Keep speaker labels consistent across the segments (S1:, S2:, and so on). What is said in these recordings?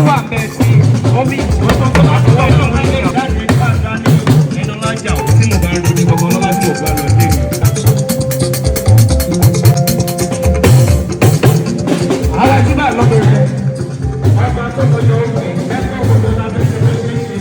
S1: wà bẹ́ẹ̀ sí omi ìgbọ́sọ̀tọ̀ láti wọ́n tó ń gbé jáde káàkiri nínú lájà tí mo bá ń ro ní gbogbo ọlọ́lá tí mo bá lọ dé mi. Àwọn ẹtí bá lọ́dọ̀ rẹ̀ wọ́n máa tó lọ́jọ́ òkè ẹgbẹ́ òkòtò lábẹ́ ṣe fẹ́ ṣe ṣe.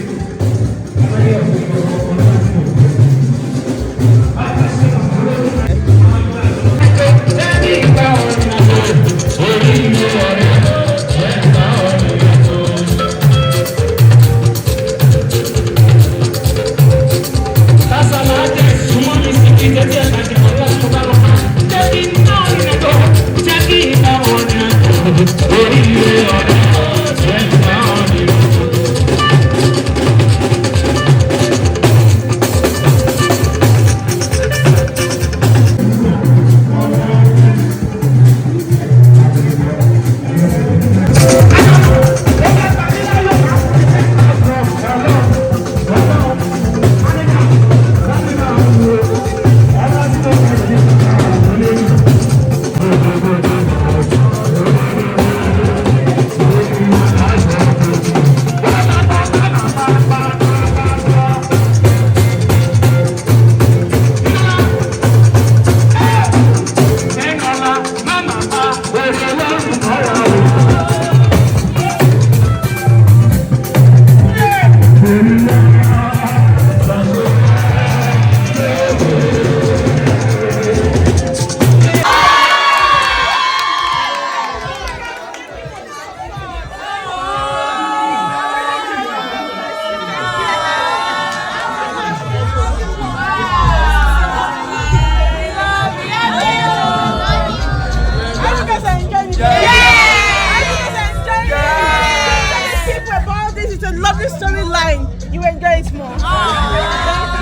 S2: You enjoy it more. Thank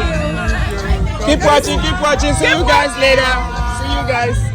S2: you.
S3: Keep watching. See you guys later. See you guys.